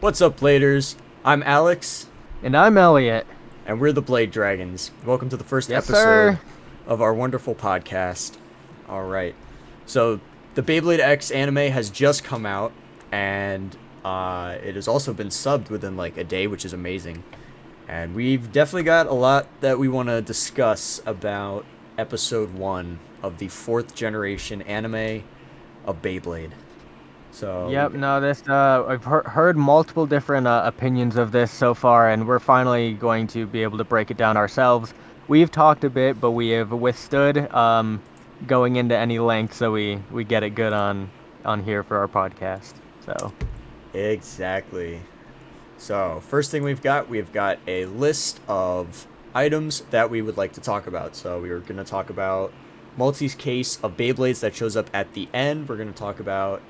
What's up, Bladers? I'm Alex, And I'm Elliot. and we're the Blade Dragons. Welcome to the first Yes, episode sir. of our wonderful podcast. All right. So, the Beyblade X anime has just come out, and it has also been subbed within like a day, which is amazing. And we've definitely got a lot that we want to discuss about episode 1 of the fourth generation anime of Beyblade. So, Yep. No, this. I've heard multiple different opinions of this so far, and we're finally going to be able to break it down ourselves. We've talked a bit, but we have withstood going into any length, so we get it good on here for our podcast. So. exactly. So, first thing we've got a list of items that we would like to talk about. So, we are going to talk about Maltese case of Beyblades that shows up at the end. We're going to talk about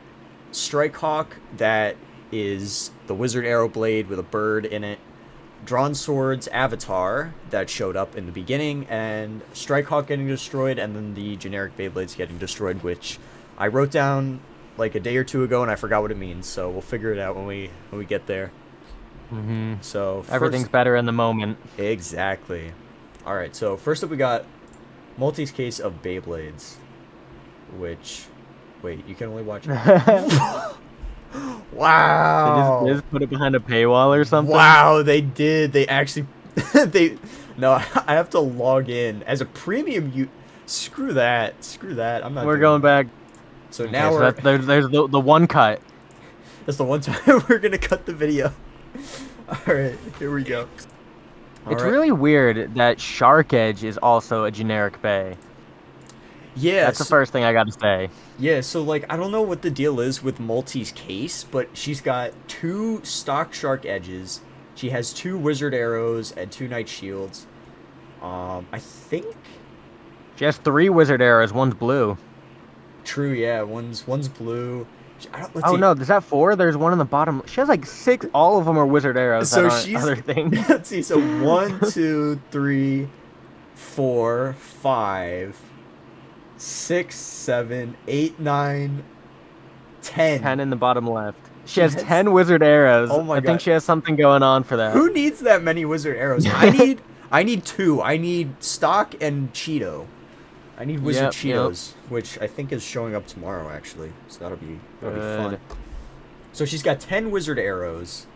Strike Hawk, that is the wizard arrow blade with a bird in it. Drawn Sword's avatar that showed up in the beginning, and Strike Hawk getting destroyed, and then the generic Beyblades getting destroyed, which I wrote down like a day or two ago and I forgot what it means, so we'll figure it out when we get there. So Everything's first, better in the moment. exactly. All right, so first up we got Maltese case of Beyblades, which, wait, you can only watch it. They Wow. just put it behind a paywall or something. Wow, they did. They actually they no, I have to log in as a premium screw that. Screw that. I'm not We're doing going that. back. So Okay, now so there's the one cut. that's the one time we're going to cut the video. All right, here we go. All It's right. really weird that Shark Edge is also a generic bay. That's the Yes. first thing I got to say. Yeah, so like I don't know what the deal is with Multi's case, but she's got 2 stock shark edges. She has 2 wizard arrows and 2 knight shields. I think She has 3 wizard arrows. One's blue. true, yeah. One's blue. Let's Oh see. no, is that 4? There's one on the bottom. She has like 6. All of them are wizard arrows that So aren't she's other things. let's see. So 1, 2, 3, 4, 5, 6, 7, 8, 9, 10. 10 in the bottom left. She She has has. 10 wizard arrows. Oh my I god. think she has something going on for that. Who needs that many wizard arrows? I need 2. I need stock and Cheeto. I need wizard Yep, Cheetos, which I think is showing up tomorrow actually. So that'll be fun. Good. So she's got 10 wizard arrows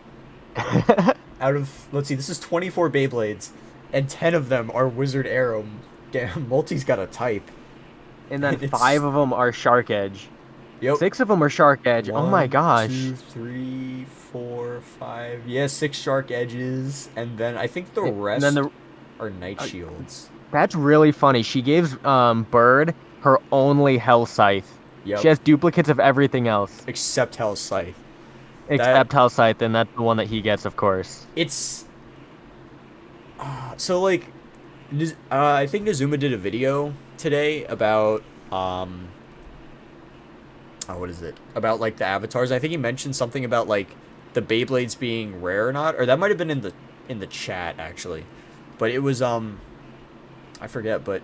out of, let's see, this is 24 Beyblades, and 10 of them are wizard arrow. Damn, Multi's got a type. And then It's- 5 of them are Shark Edge. Yep. 6 of them are Shark Edge. Oh my 1, gosh. 2, 3, 4, 5. Yeah, 6 shark edges, and then I think the rest And then are knight shields. that's really funny. She gives Bird her only Hell Scythe. Yep. She has duplicates of everything else Except Hell Scythe. except Hell Scythe, and that's the one that he gets, of course. It's so like I think Nazuma did a video today about what is it? About like the avatars. I think he mentioned something about like the Beyblades being rare or not, or that might have been in the chat actually. But it was I forget, but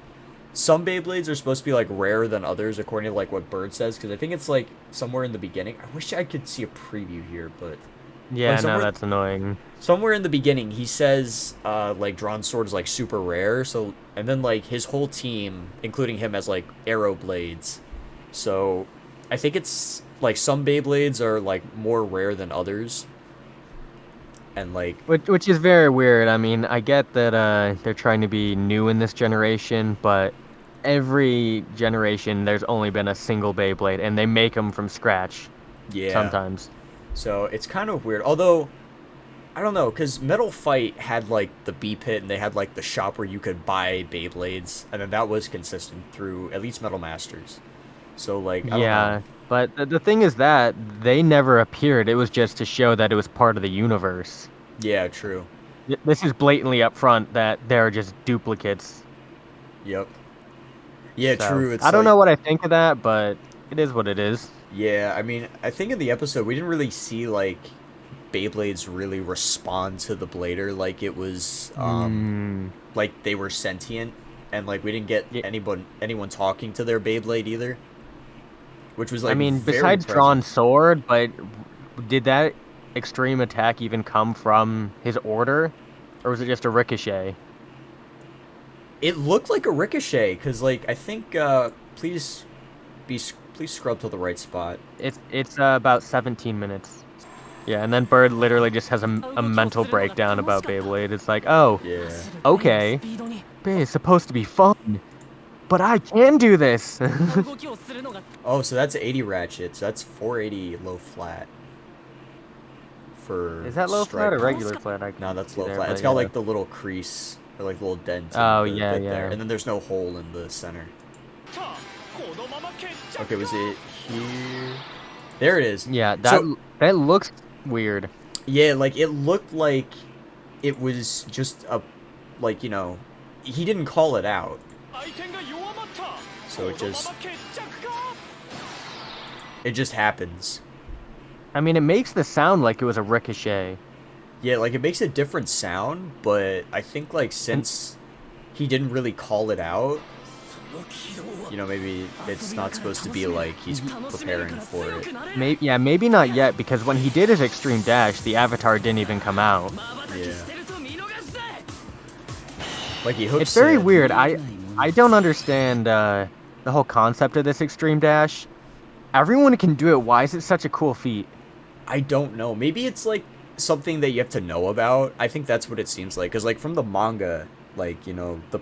some Beyblades are supposed to be like rarer than others according to like what Bird says, because I think it's like somewhere in the beginning. I wish I could see a preview here, but Yeah, no, somewhere- that's annoying. somewhere in the beginning he says like drawn sword is like super rare, so, and then like his whole team including him has like arrow blades, so I think it's like some Beyblades are like more rare than others, and like Which is very weird. I mean, I get that they're trying to be new in this generation, but every generation there's only been a single Beyblade, and they make them from scratch yeah, sometimes. so it's kind of weird, although I don't know, because Metal Fight had like the B pit and they had like the shop where you could buy Beyblades, and then that was consistent through at least Metal Masters. So like I don't Yeah, know. but the thing is that they never appeared. It was just to show that it was part of the universe. Yeah, true. This is blatantly up front that they're just duplicates. Yep. Yeah, So, true. It's I don't like, know what I think of that, but it is what it is. Yeah, I mean, I think in the episode we didn't really see like Beyblades really respond to the blader like it was like they were sentient, and like we didn't get Yeah. anyone talking to their Beyblade either. Which was like I mean, very besides present. drawn sword, but did that extreme attack even come from his order, or was it just a ricochet? It looked like a ricochet, because, like, I think, please please scrub to the right spot. It's about 17 minutes. Yeah, and then Bird literally just has a mental breakdown about Beyblade. It's like, oh, Yeah. okay, Bey is supposed to be fun, but I can do this. Oh, so that's 80 ratchet, so that's 480 low flat. For Is that low flat or stripe. regular flat? I No, that's see low there, flat. but It's got yeah. like the little crease, or like little dent in Oh, the yeah, bit there. yeah. And then there's no hole in the center. Okay, was it here? There it is. Yeah, So, that looks weird. yeah, like, it looked like it was just a, like, you know, he didn't call it out. So it just happens. I mean, it makes the sound like it was a ricochet. Yeah, like, it makes a different sound, but I think, like, since he didn't really call it out, you know, maybe it's not supposed to be like he's preparing for it. Maybe not yet, because when he did his extreme dash, the avatar didn't even come out. Yeah. Like, he hooks It's very in. weird. I don't understand the whole concept of this extreme dash. Everyone can do it. Why is it such a cool feat? I don't know. Maybe it's, like, something that you have to know about. I think that's what it seems like. Because, like, from the manga, like, you know, the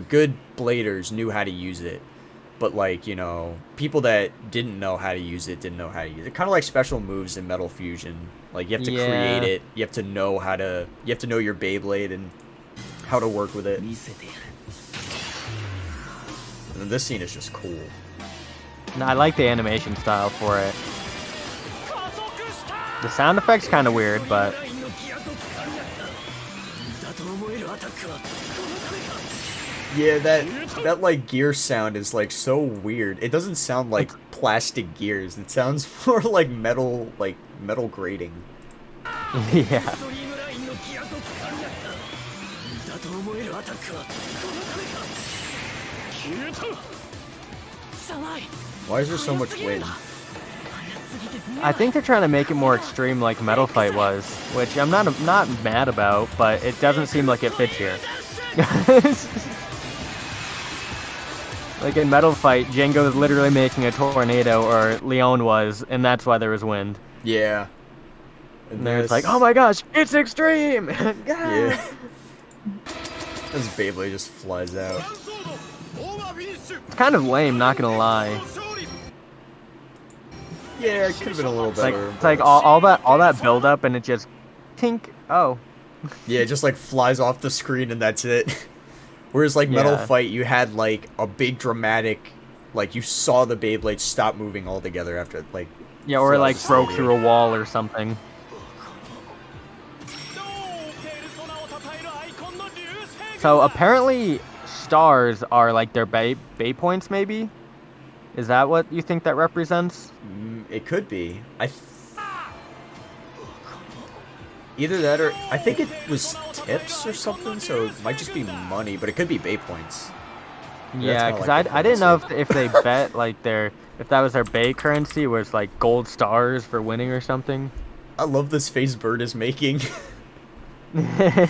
good bladers knew how to use it. But, like, you know, people that didn't know how to use it didn't know how to use it. Kind of like special moves in Metal Fusion. Like, you have to create it. You have to know how to... You have to know your Beyblade and how to work with it. And then this scene is just cool. No, I like the animation style for it. The sound effect's kind of weird, but... Yeah, that like gear sound is like so weird. It doesn't sound like plastic gears. It sounds more like metal grating. Yeah. Why is there so much wind? I think they're trying to make it more extreme like Metal Fight was, which I'm not mad about, but it doesn't seem like it fits here. Like in Metal Fight, Django is literally making a tornado, or Leon was, and that's why there was wind. Yeah. And it's like, oh my gosh, it's extreme! Yeah. This Beyblade just flies out. It's kind of lame, not gonna lie. Yeah, it could have been a little better. It's like all that build up and it just tink. Oh. Yeah, it just like flies off the screen and that's it. Whereas like Metal Fight, you had like a big dramatic, like you saw the Beyblade stop moving altogether after like. Yeah, or like broke through a wall or something. So apparently stars are like their bay points, maybe? Is that what you think that represents? It could be. Either that or I think it was tips or something, so it might just be money, but it could be bay points. Yeah, because I didn't know if they bet like if that was their bay currency, where it's like gold stars for winning or something. I love this face Bird is making.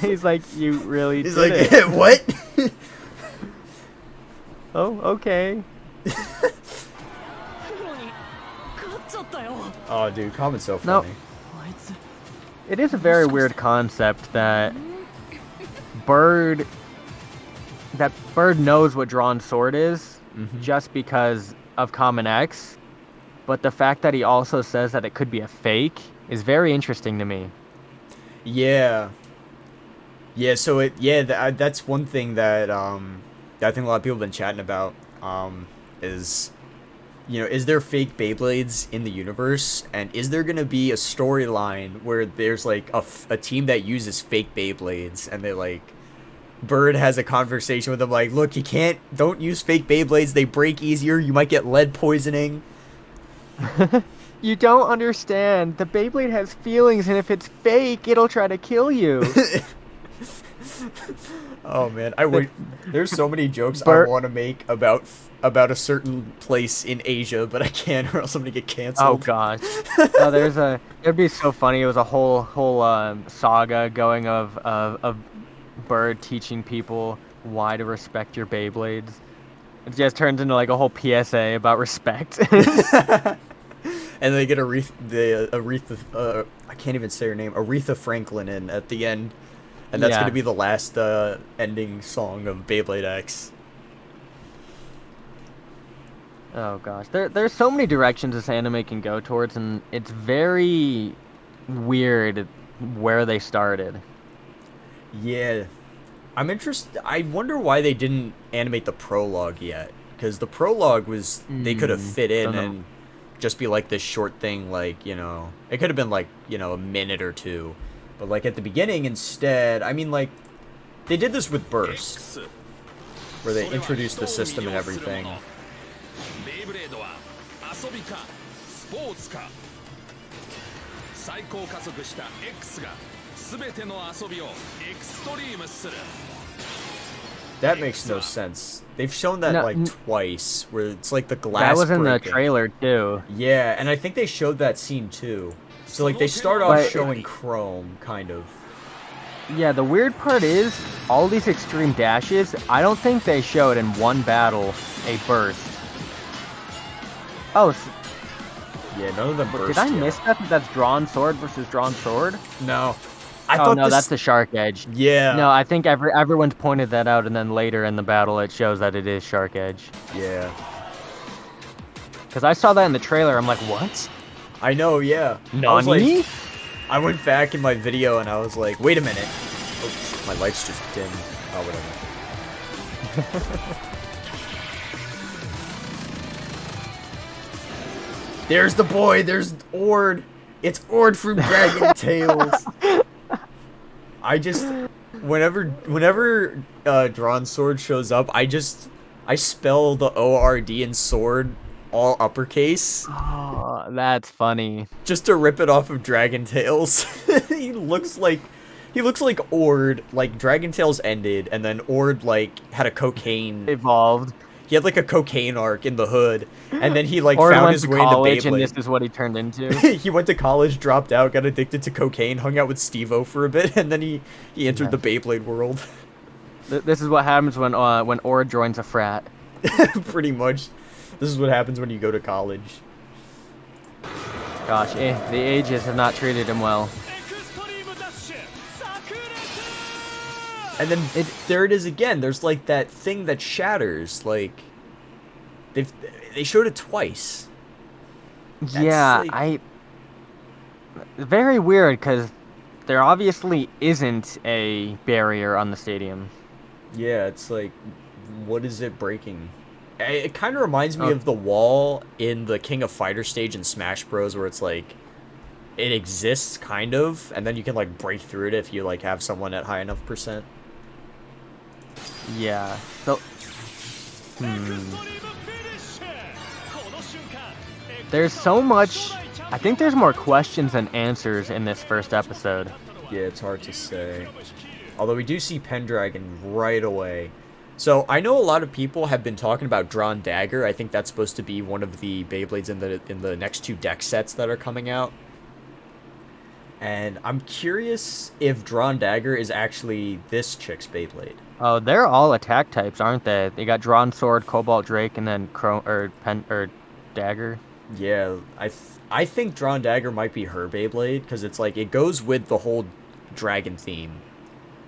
He's like, you really He's did like, it. What? Oh, okay. Oh, dude, Comment's so funny. No. It is a very weird concept that Bird knows what drawn sword is just because of Common X, but the fact that he also says that it could be a fake is very interesting to me. Yeah. Yeah, so that's one thing that I think a lot of people have been chatting about is, you know, is there fake Beyblades in the universe, and is there gonna be a storyline where there's like a team that uses fake Beyblades, and they like Bird has a conversation with them like, look, don't use fake Beyblades, they break easier, you might get lead poisoning. You don't understand. The Beyblade has feelings, and if it's fake, it'll try to kill you. Oh man, I would. There's so many jokes I Bert. want to make about a certain place in Asia, but I can't, or else I'm gonna get Oh canceled. gosh. No, it'd be so funny. It was a whole saga going of Bird teaching people why to respect your Beyblades. It just turns into like a whole PSA about respect. And they get Aretha, I can't even say her name, Aretha Franklin in at the end, and that's gonna Yeah. be the last ending song of Beyblade X. Oh gosh. There's so many directions this anime can go towards, and it's very weird where they started. Yeah, I'm interested. I wonder why they didn't animate the prologue yet, because the prologue was they could have fit in Don't know. and just be like this short thing, like it could have been like a minute or two, but like at the beginning instead. I mean, like they did this with Burst, where they introduced the system and everything. That makes no sense. They've shown that No, like twice, where it's like the glass that was in the breaking. trailer too. Yeah, and I think they showed that scene too. So like they start off But- showing Chrome, kind of. Yeah, the weird part is all these extreme dashes. I don't think they showed in one battle a burst. Oh, Yeah, none of them burst. did I yet. miss that? That's drawn sword versus drawn sword. No. I Oh thought no, this... that's the shark edge. Yeah. No, I think everyone's pointed that out, and then later in the battle it shows that it is shark edge. Yeah. Because I saw that in the trailer, I'm like, what? I know, yeah. I was Nani? like, I went back in my video and I was like, wait a minute. Oops, my lights just dimmed. Oh, whatever. There's the boy. There's Ord. It's Ord from Dragon Tales. I just, whenever Drawn Sword shows up, I spell the O-R-D in sword all uppercase. Oh, that's funny. Just to rip it off of Dragon Tales. he looks like Ord, like Dragon Tales ended, and then Ord like had a cocaine. Evolved. He had like a cocaine arc in the hood, and then he like Or found went his to way into college, and this Beyblade. is what he turned into. He went to college, dropped out, got addicted to cocaine, hung out with Steve-O for a bit, and then he entered the Beyblade world. This is what happens when Ord joins a frat. Pretty much. This is what happens when you go to college. Gosh, the ages have not treated him well. And then there it is again. There's like that thing that shatters. Like they showed it twice. Yeah, like- very weird because there obviously isn't a barrier on the stadium. Yeah, it's like, what is it breaking? It kind of reminds me of the wall in the King of Fighter stage in Smash Bros, where it's like it exists kind of, and then you can like break through it if you like have someone at high enough percent. Yeah. So. There's so much. I think there's more questions than answers in this first episode. Yeah, it's hard to say. Although we do see Pendragon right away. So I know a lot of people have been talking about Drawn Dagger. I think that's supposed to be one of the Beyblades in the next two deck sets that are coming out. And I'm curious if Drawn Dagger is actually this chick's Beyblade. Oh, they're all attack types, aren't they? They got drawn sword, cobalt drake, and then dagger. Yeah, I think Drawn Dagger might be her Beyblade because it's like it goes with the whole dragon theme,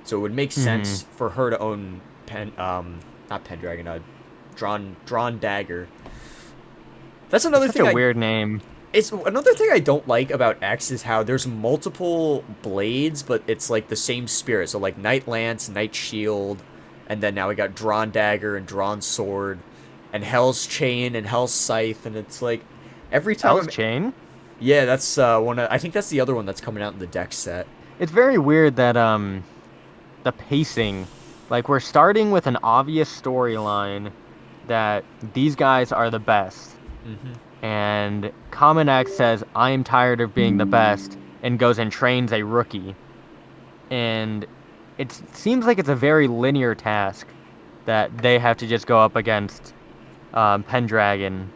so it would make sense for her to own not Pendragon, Drawn Dagger. That's another Such thing. a weird name. It's another thing I don't like about X is how there's multiple blades, but it's like the same spirit. So like Night Lance, Night Shield, and then now we got Drawn Dagger and Drawn Sword, and Hell's Chain and Hell's Scythe, and it's like every time. Hell's Chain? Yeah, that's one. I think that's the other one that's coming out in the deck set. It's very weird that the pacing, like we're starting with an obvious storyline that these guys are the best. And Common X says, I am tired of being the best, and goes and trains a rookie. And it seems like it's a very linear task that they have to just go up against Pendragon.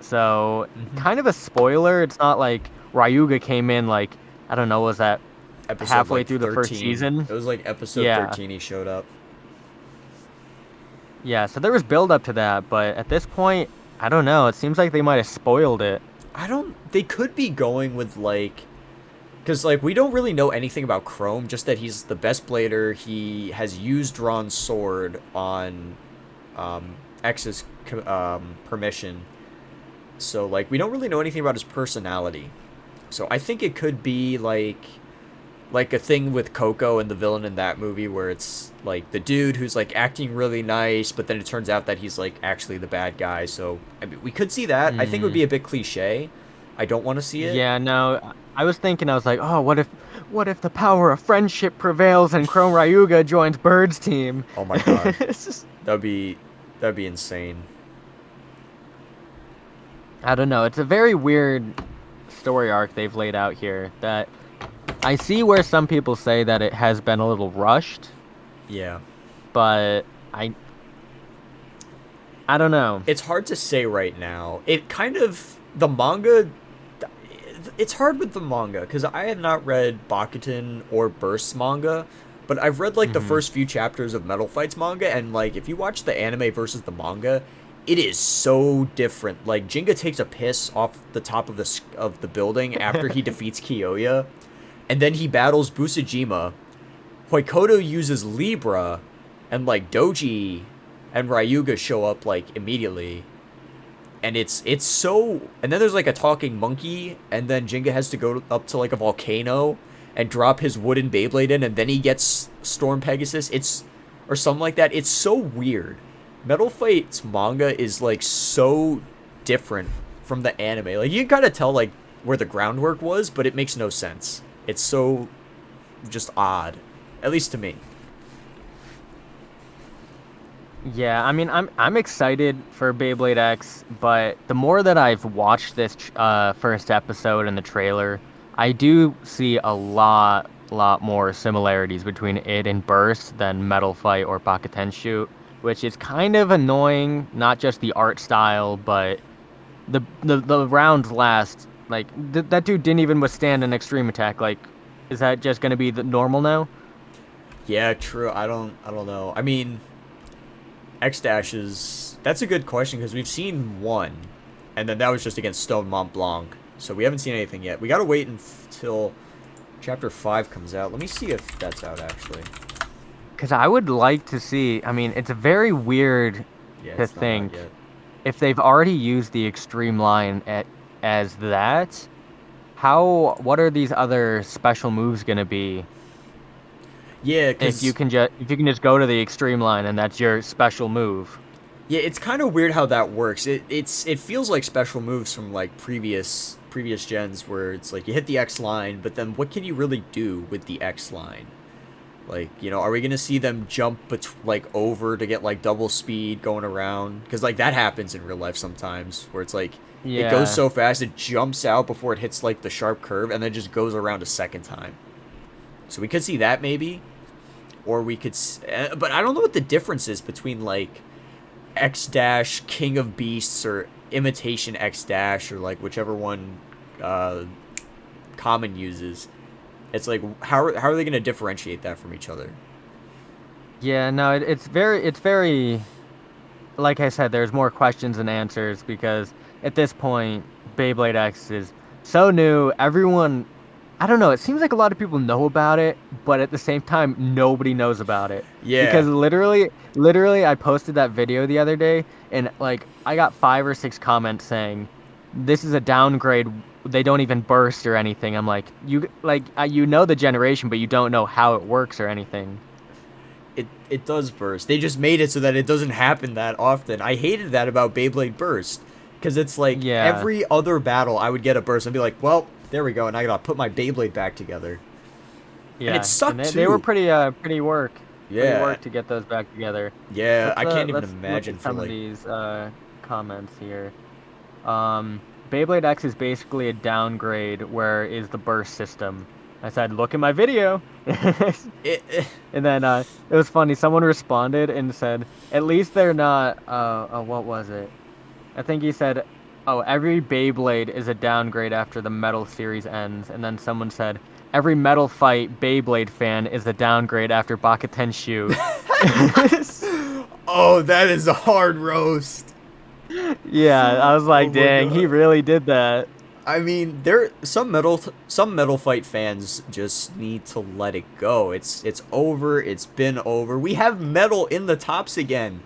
So, Hmm. kind of a spoiler. It's not like Ryuga came in like, I don't know, was that Episode halfway like through the first 13. season? It was like episode Yeah. 13 he showed up. Yeah, so there was build up to that, but at this point, I don't know. It seems like they might have spoiled it. I don't. They could be going with like, because like we don't really know anything about Chrome, just that he's the best blader. He has used drawn sword on X's permission. So like we don't really know anything about his personality. So I think it could be like a thing with Coco and the villain in that movie where it's like the dude who's like acting really nice, but then it turns out that he's like actually the bad guy. So I mean, we could see that. I think it would Hmm. be a bit cliche. I don't want to see it. Yeah, no. I was thinking, I was like, oh, what if the power of friendship prevails and Chrome Ryuga joins Bird's team? Oh my god, It's just, that'd be that'd be insane. I don't know. It's a very weird story arc they've laid out here that I see where some people say that it has been a little rushed, Yeah, but I don't know. it's hard to say right now. It kind of the manga. It's hard with the manga because I have not read Bakutin or Burst manga, but I've read like the Hmm. first few chapters of Metal Fights manga, and like if you watch the anime versus the manga, it is so different. Like Jinga takes a piss off the top of the building after he defeats Kiyoya, and then he battles Busujima. Hoikoto uses Libra, and like Doji and Ryuga show up like immediately, and it's so. And then there's like a talking monkey, and then Jinga has to go up to like a volcano and drop his wooden Beyblade in, and then he gets Storm Pegasus. It's or something like that. It's so weird. Metal Fight's manga is like so different from the anime. Like you can kind of tell like where the groundwork was, but it makes no sense. It's so just odd, at least to me. Yeah, I mean, I'm excited for Beyblade X, but the more that I've watched this first episode and the trailer, I do see a lot more similarities between it and Burst than Metal Fight or Bakuten, which is kind of annoying. Not just the art style, but the rounds last. Like that dude didn't even withstand an extreme attack. Like, is that just gonna be the normal now? Yeah, true. I don't know. I mean, X Dash is that's a good question because we've seen one, and then that was just against Stone Mont Blanc. So we haven't seen anything yet. We gotta wait until Chapter 5 comes out. Let me see if that's out actually. Because I would like to see. I mean, it's very weird Yeah, to it's not out think yet. if they've already used the extreme line as that, what are these other special moves gonna be Yeah, if you cause can just go to the extreme line and that's your special move? yeah, it's kind of weird how that works. It feels like special moves from like previous gens where it's like you hit the X line, but then what can you really do with the X line? Like, are we gonna see them jump like over to get like double speed going around? Because like that happens in real life sometimes, where it's like it goes Yeah, so fast it jumps out before it hits like the sharp curve, and then just goes around a second time. So we could see that maybe, or we could, but I don't know what the difference is between like X Dash, King of Beasts, or Imitation X Dash, or like whichever one uh, Common uses. It's like how are they gonna differentiate that from each other? yeah. No, it's very like I said. There's more questions than answers because at this point, Beyblade X is so new. Everyone I don't know. It seems like a lot of people know about it, but at the same time, nobody knows about it. Yeah, Because literally, I posted that video the other day, and like I got 5 or 6 comments saying, "This is a downgrade. They don't even burst or anything." I'm like, you know the generation, but you don't know how it works or anything. it does burst. They just made it so that it doesn't happen that often. I hated that about Beyblade Burst because it's like Yeah, every other battle I would get a burst and be like, well, there we go, and I gotta put my Beyblade back together, and it yeah, and sucked they were too. pretty work Yeah, to get those back together. yeah, I can't even Let's look imagine at for some of like. these comments here. Um, Beyblade X is basically a downgrade where is the burst system. I said, look at my video. It, And then it was funny. Someone responded and said, at least they're not. What was it? I think he said, oh, every Beyblade is a downgrade after the Metal series ends. And then someone said, every Metal Fight Beyblade fan is a downgrade after Bakatenshu. oh, that is a hard roast. Yeah, I was like, Oh my dang, he God. really did that. I mean, some metal fight fans just need to let it go. It's over. It's been over. We have metal in the tops again,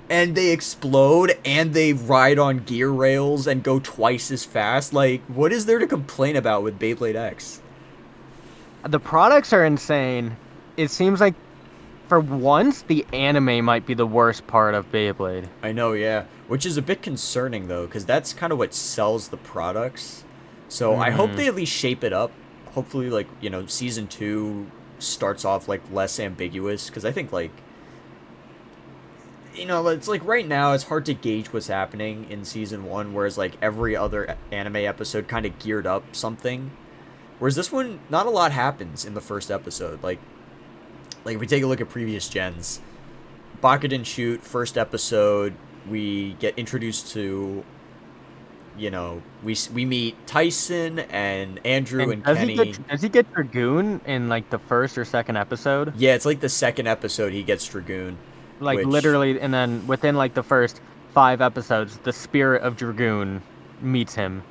and they explode and they ride on gear rails and go twice as fast. Like, what is there to complain about with Beyblade X? The products are insane. It seems like, for once, the anime might be the worst part of Beyblade. I know, yeah. Which is a bit concerning, though, because that's kind of what sells the products. So I hope they at least shape it up. Hopefully, like, you know, Season 2 starts off, like, less ambiguous. Because I think, like, you know, it's like right now it's hard to gauge what's happening in Season 1, whereas, like, every other anime episode kind of geared up something. Whereas this one, not a lot happens in the first episode. Like if we take a look at previous gens, Bakuden Shoot, first episode, we get introduced to, you know, we meet Tyson and Andrew and Kenny. Does he get Dragoon in like the first or second episode? Yeah, it's like the second episode he gets Dragoon. Like which, literally, and then within like the first 5 episodes, the spirit of Dragoon meets him.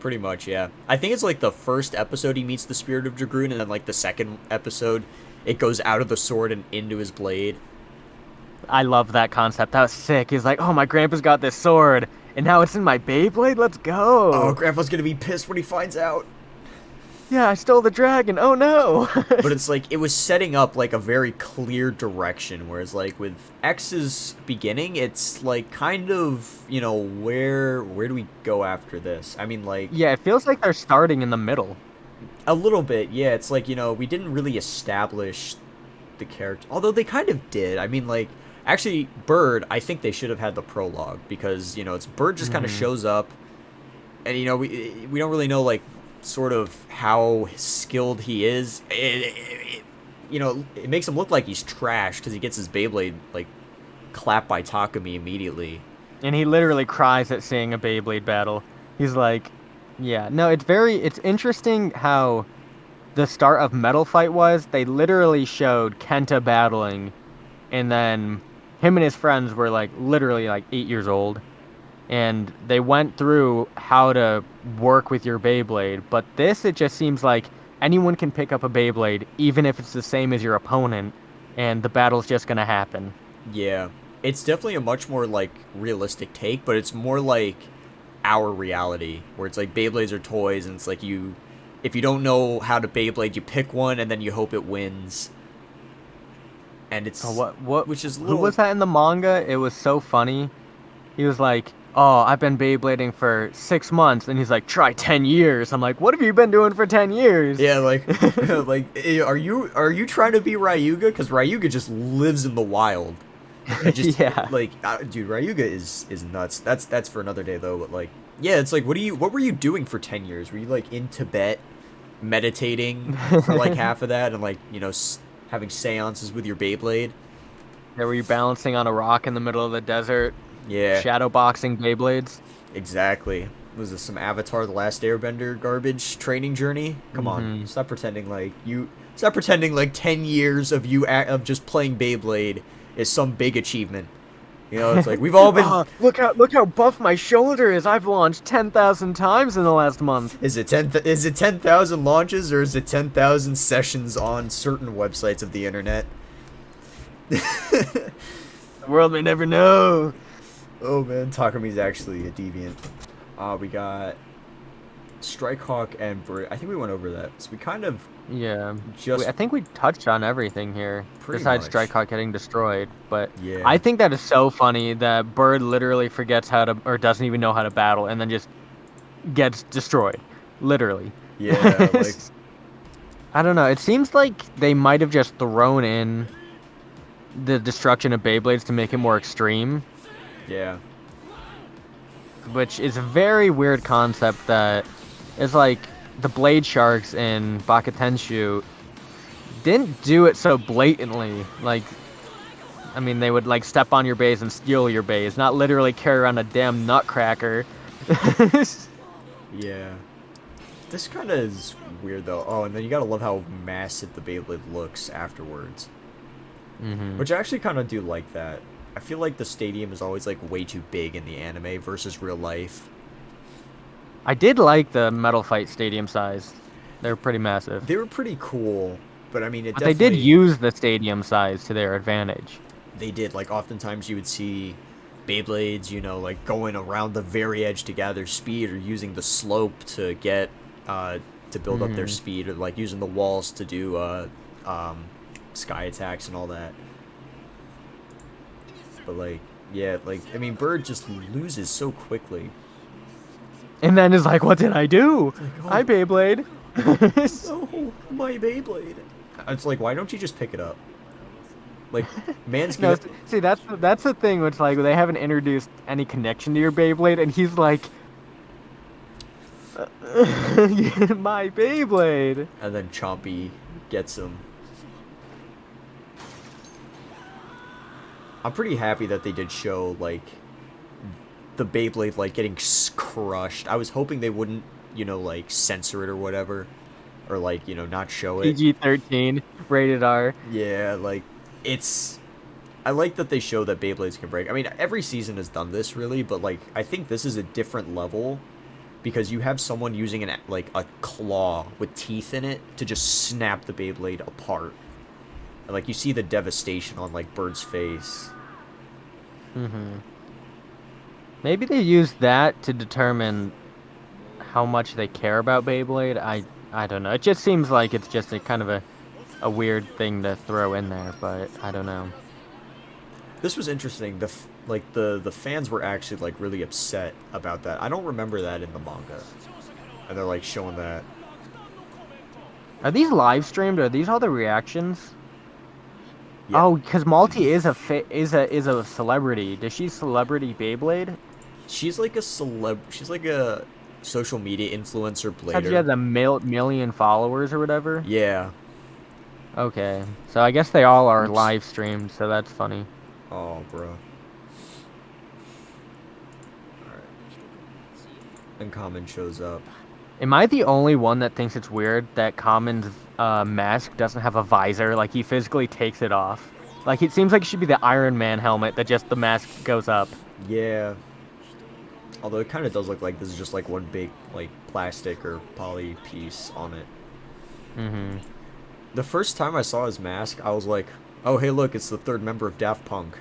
Pretty much, yeah. I think it's like the first episode he meets the spirit of Dragoon, and then like the second episode, it goes out of the sword and into his blade. I love that concept. That was sick. He's like, oh, my grandpa's got this sword, and now it's in my Beyblade? Let's go. Oh, Grandpa's gonna be pissed when he finds out. Yeah, I stole the dragon. Oh, no. But it's like, it was setting up like a very clear direction, whereas like with X's beginning, it's like kind of, you know, where do we go after this? I mean, like... Yeah, it feels like they're starting in the middle. A little bit, yeah. It's like, you know, we didn't really establish the character, although they kind of did. I mean, like, actually, Bird, I think they should have had the prologue, because, you know, it's Bird just kind of shows up, and, you know, we don't really know, like, sort of how skilled he is. You know, it makes him look like he's trash, because he gets his Beyblade, like, clapped by Takumi immediately. And he literally cries at seeing a Beyblade battle. He's like, yeah, no, it's interesting how the start of Metal Fight was. They literally showed Kenta battling, and then him and his friends were like literally like 8 years old, and they went through how to work with your Beyblade. But this, it just seems like anyone can pick up a Beyblade, even if it's the same as your opponent, and the battle's just gonna happen. Yeah, it's definitely a much more like realistic take, but it's more like our reality, where it's like Beyblades are toys, and it's like if you don't know how to Beyblade, you pick one and then you hope it wins. And it's which is Who was that in the manga? It was so funny. He was like, oh, I've been Beyblading for 6 months, and he's like, try 10 years. I'm like, what have you been doing for 10 years? Yeah, like like are you trying to be Ryuga? Because Ryuga just lives in the wild. Just, yeah, like dude, Ryuga is nuts. That's for another day though. But like, yeah, it's like, what were you doing for 10 years? Were you like in Tibet meditating for like half of that, and like, you know, having seances with your Beyblade? Yeah, were you balancing on a rock in the middle of the desert? Yeah, Shadow boxing Beyblades? exactly. Was this some Avatar: The Last Airbender garbage training journey? Come on, stop pretending like 10 years of of just playing Beyblade is some big achievement. You know, it's like we've all been. Look how buff my shoulder is. I've launched 10,000 times in the last month. Is it 10,000 launches, or is it 10,000 sessions on certain websites of the internet? The world may never know. Oh man, Takumi's actually a deviant. We got Strikehawk and Bird. I think we went over that. So we kind of I think we touched on everything here, besides much. Strikehawk getting destroyed. But Yeah. I think that is so funny that Bird literally forgets how to, or doesn't even know how to battle, and then just gets destroyed, literally. Yeah, like I don't know. It seems like they might have just thrown in the destruction of Beyblades to make it more extreme, yeah. which is a very weird concept that is like, the Blade Sharks in Bakatenshu didn't do it so blatantly. Like, I mean, they would like step on your base and steal your base, not literally carry around a damn nutcracker. Yeah. This kind of is weird though. Oh, and then you gotta love how massive the Beyblade looks afterwards. Which I actually kind of do like that. I feel like the stadium is always like way too big in the anime versus real life. I did like the Metal Fight stadium size. They're pretty massive. They were pretty cool, but I mean, it But they definitely... did use the stadium size to their advantage. They did. Like, oftentimes you would see Beyblades, you know, like going around the very edge to gather speed, or using the slope to get, to build up their speed, or like using the walls to do, sky attacks and all that. But like, yeah, like, I mean, Bird just loses so quickly. And then is like, what did I do? Like, oh, Hi, Beyblade. oh, my Beyblade. It's like, why don't you just pick it up? Like, man's No, gonna... see, that's the thing. It's like they haven't introduced any connection to your Beyblade, and he's like, my Beyblade. And then Chompy gets him. I'm pretty happy that they did show, like, the Beyblade, like, getting crushed. I was hoping they wouldn't, you know, like, censor it or whatever. Or, like, you know, not show it. PG-13, rated R. Yeah, like, it's... I like that they show that Beyblades can break. I mean, every season has done this, really, but, like, I think this is a different level. Because you have someone using, like, a claw with teeth in it to just snap the Beyblade apart. And, like, you see the devastation on, like, Bird's face. Maybe they use that to determine how much they care about Beyblade. I don't know. It just seems like it's just a kind of a weird thing to throw in there, but I don't know. This was interesting. The fans were actually, like, really upset about that. I don't remember that in the manga. And they're, like, showing that. Are these live streamed? Are these all the reactions? Yeah. Oh, because Malty is a celebrity. Does she celebrity Beyblade? She's like a She's like a social media influencer Said she has blader. a million followers or whatever. Yeah. Okay, so I guess they all are Oops. live streamed. So that's funny. Oh, bro. Alright. And Common shows up. Am I the only one that thinks it's weird that Common's mask doesn't have a visor? Like, he physically takes it off. Like, it seems like it should be the Iron Man helmet that just the mask goes up. Yeah. Although it kind of does look like this is just like one big, like, plastic or poly piece on it. The first time I saw his mask, I was like, oh, hey, look, it's the third member of Daft Punk.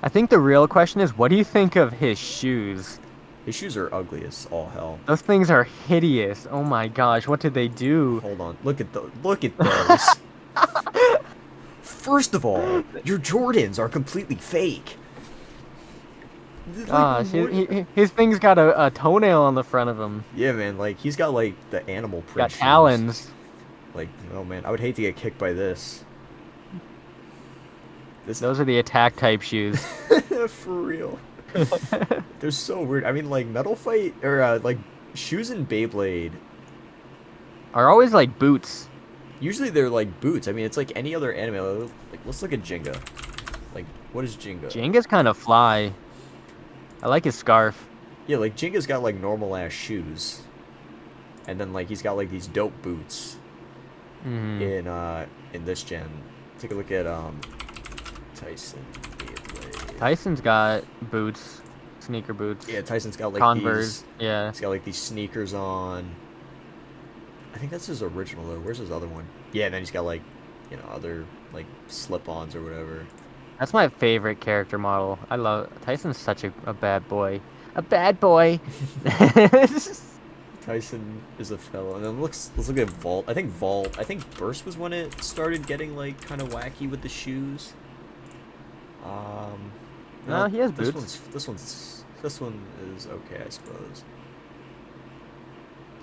I think the real question is, what do you think of his shoes? His shoes are ugly as all hell. Those things are hideous. Oh my gosh, what did they do? Hold on. Look at those. First of all, your Jordans are completely fake. Gosh, his thing's got a toenail on the front of him. Yeah, man, like, he's got, like, the animal print Got shoes. talons. Like, oh, man, I would hate to get kicked by this. Those are the attack type shoes. For real. They're so weird. I mean, like, Metal Fight, or, like, shoes in Beyblade, Are always like boots. usually they're, like, boots. I mean, it's like any other anime. Like, let's look at Jenga. Like, what is Jenga? Jenga's kind of fly. I like his scarf. Yeah, like, Jenga's got, like, normal-ass shoes. And then, like, he's got, like, these dope boots. In this gen. Take a look at, Tyson Beyblade. Tyson's got boots, sneaker boots. Yeah, Tyson's got, like, Converse. these... Yeah. He's got, like, these sneakers on. I think that's his original, though. Where's his other one? Yeah, and then he's got, like, you know, other, like, slip-ons or whatever. That's my favorite character model. I love Tyson's such a bad boy. A bad boy. Tyson is a fellow. And then let's look at Vault. I think Burst was when it started getting, like, kind of wacky with the shoes. No, he has boots. This one is okay, I suppose.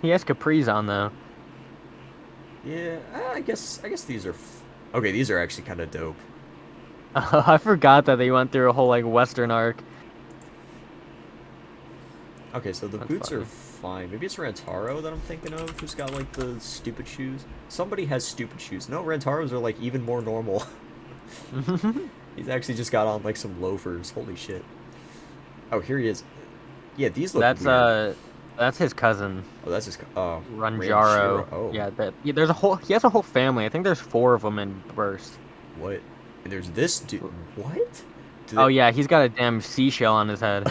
He has capris on though. Yeah, I guess these are okay, these are actually kind of dope. I forgot that they went through a whole like Western arc. Okay, so the That's boots funny. are find. Maybe it's Rantaro that I'm thinking of, who's got like the stupid shoes. Somebody has stupid shoes. No, Rantaros are like even more normal. He's actually just got on like some loafers. Holy shit. Oh, here he is. Yeah, these look weird. That's his cousin, Oh, that's his. Oh, Ranjaro. Ranjiro. Oh, There's a whole. He has a whole family. I think there's 4 of them in Burst. what? And there's this dude. What? Oh yeah, he's got a damn seashell on his head.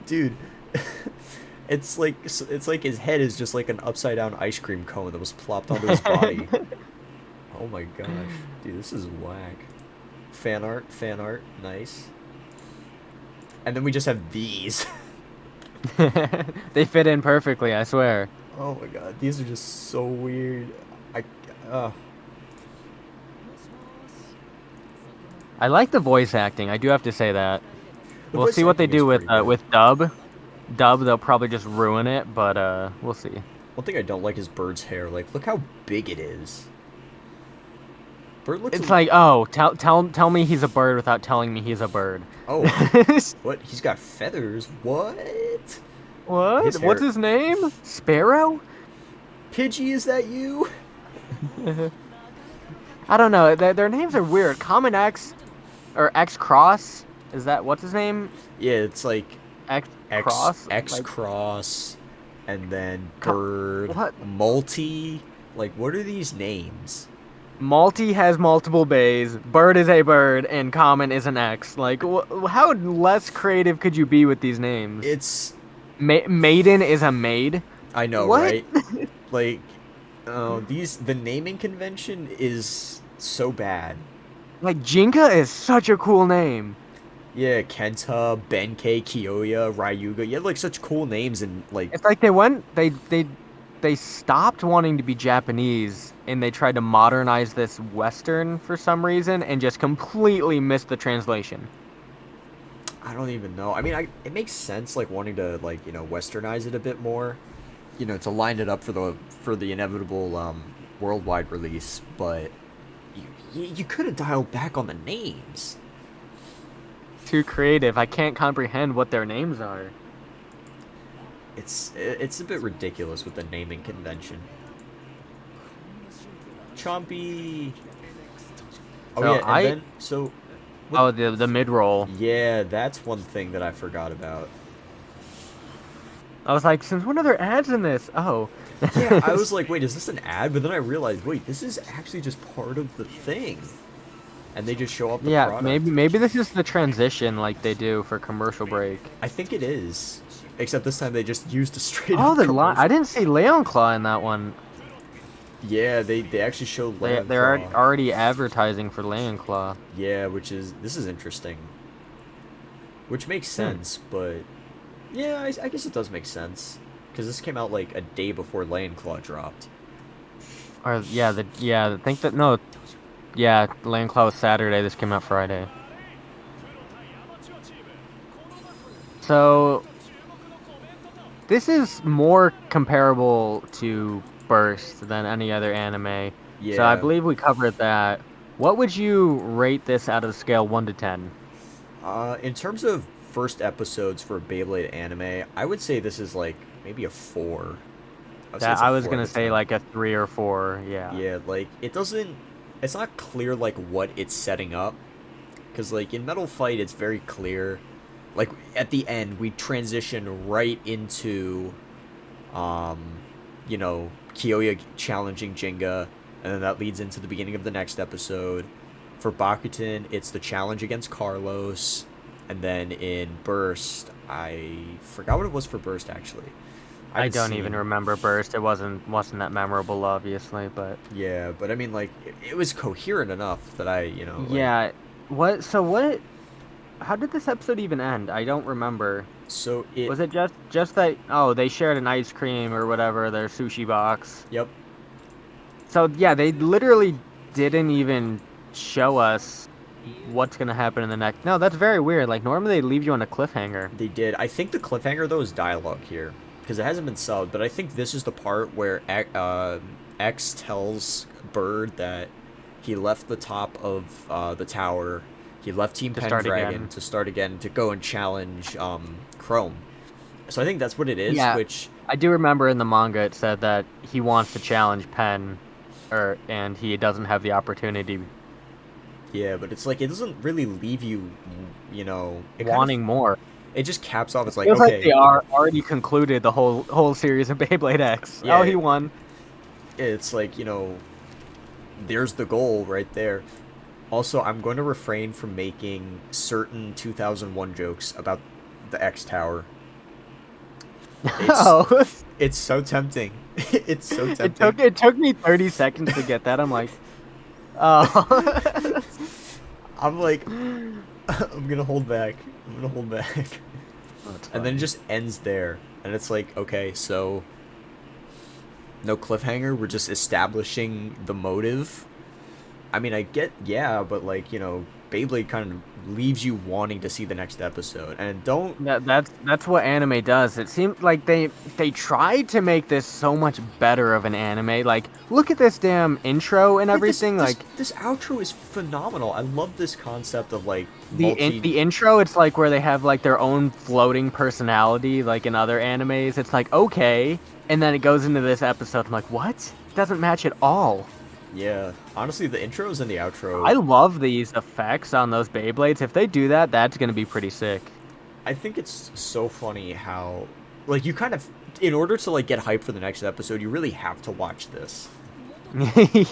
Dude, it's like his head is just like an upside down ice cream cone that was plopped onto his body. Oh my gosh, dude, this is whack. Fan art, nice. And then we just have these. They fit in perfectly, I swear. Oh my god, these are just so weird. Uh, I like the voice acting. I do have to say that. the We'll voice see what they acting is do pretty good. with dub. Dub, they'll probably just ruin it, but we'll see. One thing I don't like is Bird's hair. Like, look how big it is. Bird looks. It's like, oh, tell me he's a bird without telling me he's a bird. Oh, what? He's got feathers. What? What? His What's hair- his name? Sparrow? Pidgey, is that you? I don't know. Their names are weird. Common X or X Cross? Is that what's his name? Yeah, it's like X X Cross? X Like, cross, and then Co- bird, what? multi. Like, what are these names? Multi has multiple bays. Bird is a bird, and Common is an X. Like, how less creative could you be with these names? It's. Maiden is a maid. I know, What? right? Like, the naming convention is so bad. Like, Jinka is such a cool name. Yeah, Kenta, Benkei, Kyoya, Ryuga. You had like such cool names and like. It's like they stopped wanting to be Japanese and they tried to modernize this Western for some reason and just completely missed the translation. I don't even know. I mean, it makes sense like wanting to like westernize it a bit more, to line it up for the inevitable worldwide release. But you could have dialed back on the names. Too creative. I can't comprehend what their names are. It's a bit ridiculous with the naming convention. Chompy. Oh So yeah, and then so. Oh, the mid roll. Yeah, that's one thing that I forgot about. I was like, since when are there ads in this? Oh. Yeah, I was like, wait, is this an ad? But then I realized, wait, this is actually just part of the thing. And they just show up the Yeah, product. maybe this is the transition like they do for commercial break. I think it is. Except this time they just used a straight Oh, up I commercial. didn't see Leon Claw in that one. Yeah, they actually show Leon They're Claw. already advertising for Leon Claw. Yeah, this is interesting. Which makes sense, but yeah, I guess it does make sense. Because this came out like a day before Lion Claw dropped. Or I think that no, yeah, Leon Claw was Saturday. This came out Friday. So this is more comparable to Burst than any other anime. Yeah. So I believe we covered that. What would you rate this out of scale 1 to 10? In terms of first episodes for a Beyblade anime, I would say this is like maybe a 4. I was gonna say like a 3 or 4. Yeah. Yeah, like it's not clear like what it's setting up, because like in Metal Fight it's very clear. Like at the end we transition right into, Kyoya challenging Jinga, and then that leads into the beginning of the next episode. For Bakuten, it's the challenge against Carlos, and then in Burst, I forgot what it was for Burst actually. I don't even remember Burst. It wasn't that memorable, obviously, but Yeah, but I mean, like, it was coherent enough that I. yeah. What? So what? How did this episode even end? I don't remember. So Was it just that? Oh, they shared an ice cream or whatever, their sushi box. Yep. So yeah, they literally didn't even show us what's gonna happen in the next. No, that's very weird. Like normally they leave you on a cliffhanger. They did. I think the cliffhanger though is dialogue here, because it hasn't been subbed. But I think this is the part where X tells Bird that he left the top of the tower. He left Team To start Pendragon again. to start again to go and challenge Chrome. So I think that's what it is, Yeah, which I do remember in the manga it said that he wants to challenge Pen, and he doesn't have the opportunity, yeah, but it's like it doesn't really leave you, you know, it kind of wanting more. it just caps off. It It's like, feels like they okay, are already concluded the whole series of Beyblade X. Oh, yeah, he won. it's like, there's the goal right there. Also, I'm going to refrain from making certain 2001 jokes about the X Tower. It's Oh, it's so tempting. It's so it tempting. took me 30 seconds to get that. I'm like, oh. I'm like, I'm gonna hold back. I'm gonna hold back. That's And then it funny. just ends there. And it's like, okay, so no cliffhanger. We're just establishing the motive. I mean, I get, yeah, but like, Beyblade kind of leaves you wanting to see the next episode. And don't, That's what anime does. It seems like they tried to make this so much better of an anime. Like, look at this damn intro and wait, this everything. this Like this outro is phenomenal. I love this concept of like multi. the intro, it's like where they have like their own floating personality. Like in other animes, it's like okay, and then it goes into this episode. I'm like, what? It doesn't match at all. Yeah, honestly, the intros and the outro, I love these effects on those Beyblades. If they do that, that's gonna be pretty sick. I think it's so funny how, like, you kind of, in order to like get hyped for the next episode, you really have to watch this.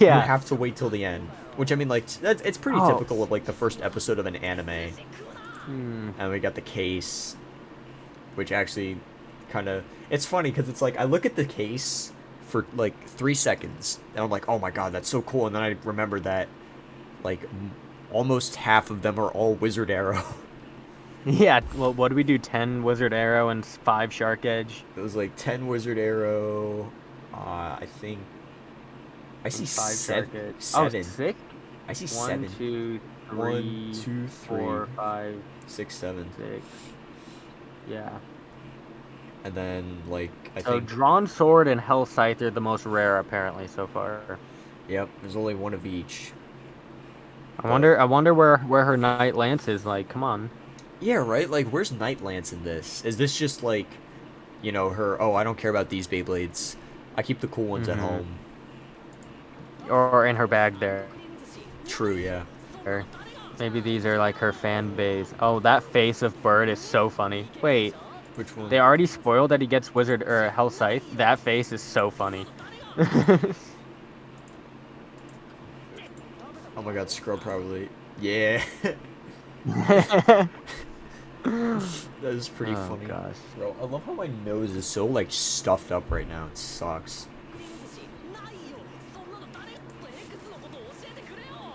You Yeah. have to wait till the end. Which I mean, like, it's pretty Oh. typical of like the first episode of an anime. Hmm. And we got the case, which actually kind of, it's funny because it's like I look at the case for like 3 seconds and I'm like, oh my god, that's so cool. And then I remember that like almost half of them are all Wizard Arrow. Yeah. Well, what do we do? 10 Wizard Arrow and 5 Shark Edge It was like 10 Wizard Arrow. I think I see and 5 Shark Edge. Oh, seven. 6? I see 1, seven. 2, One, 3, two, three, 4, 5, six, 7. 6. Yeah. And then like I So think Drawn Sword and Hell Scythe are the most rare apparently so far. yep, there's only one of each. I But wonder where her Knight Lance is. Like, come on. yeah, right? Like where's Night Lance in this? Is this just like, her, oh, I don't care about these Beyblades. I keep the cool ones at Mhm. home. Or in her bag there. True, yeah. Or maybe these are like her fan base. Oh, that face of Bird is so funny. Wait, Which one? they already spoiled that he gets Wizard or Hell Scythe. That face is so funny. Oh my god, Scrub probably. Yeah. That is pretty Oh funny. gosh. Bro, I love how my nose is so like stuffed up right now. It sucks.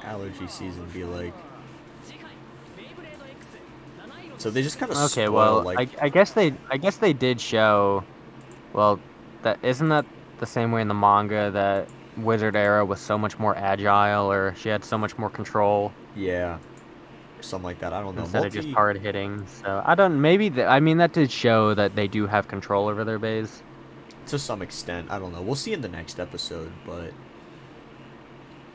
Allergy season be like. So they just kind of Okay, spoil well, like I guess they did show. Well, that isn't that the same way in the manga that Wizard Arrow was so much more agile, or she had so much more control yeah, or something like that. I don't know. instead of just hard hitting. So I don't. Maybe I mean that did show that they do have control over their base. To some extent. I don't know. We'll see in the next episode, but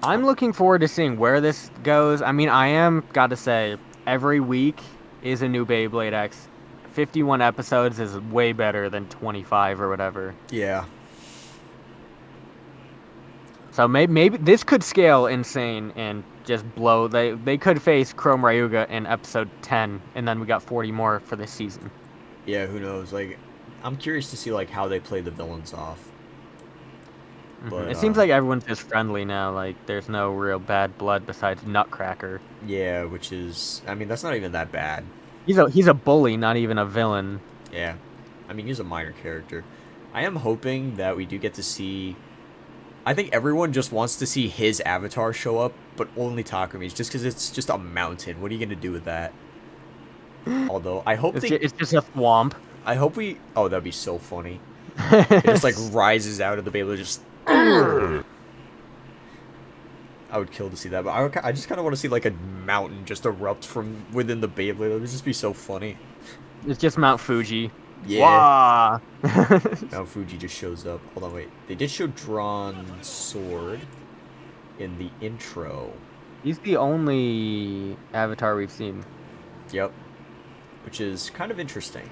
I'm looking forward to seeing where this goes. I mean, I am gotta say every week is a new Beyblade X. 51 episodes is way better than 25 or whatever. yeah. So maybe this could scale insane and just blow. They could face Chrome Ryuga in episode 10, and then we got 40 more for this season. Yeah, who knows? Like, I'm curious to see like how they play the villains off. But It seems like everyone's just friendly now. Like there's no real bad blood besides Nutcracker. yeah, which is, I mean, that's not even that bad. He's a bully, not even a villain. Yeah, I mean, he's a minor character. I am hoping that we do get to see. I think everyone just wants to see his avatar show up, but only Takumi's, just because it's just a mountain. What are you gonna do with that? Although I hope It's just a thwomp. I hope we. Oh, that'd be so funny. It just like rises out of the Beyblade, just. I would kill to see that, but I just kind of want to see like a mountain just erupt from within the Beyblade. It would just be so funny. It's just Mount Fuji. Yeah. Wah! Now Fuji just shows up. Hold on, wait. They did show Drawn Sword in the intro. He's the only avatar we've seen. Yep. Which is kind of interesting.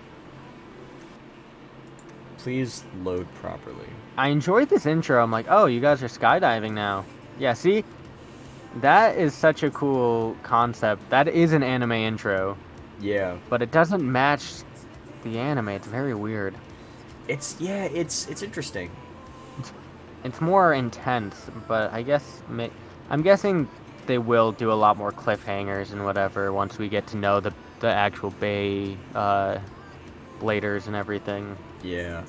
Please load properly. I enjoyed this intro. I'm like, oh, you guys are skydiving now. Yeah, see? That is such a cool concept. That is an anime intro, Yeah. but it doesn't match the anime. It's very weird. It's interesting. It's more intense, but I guess I'm guessing they will do a lot more cliffhangers and whatever once we get to know the actual Bay bladers and everything. Yeah.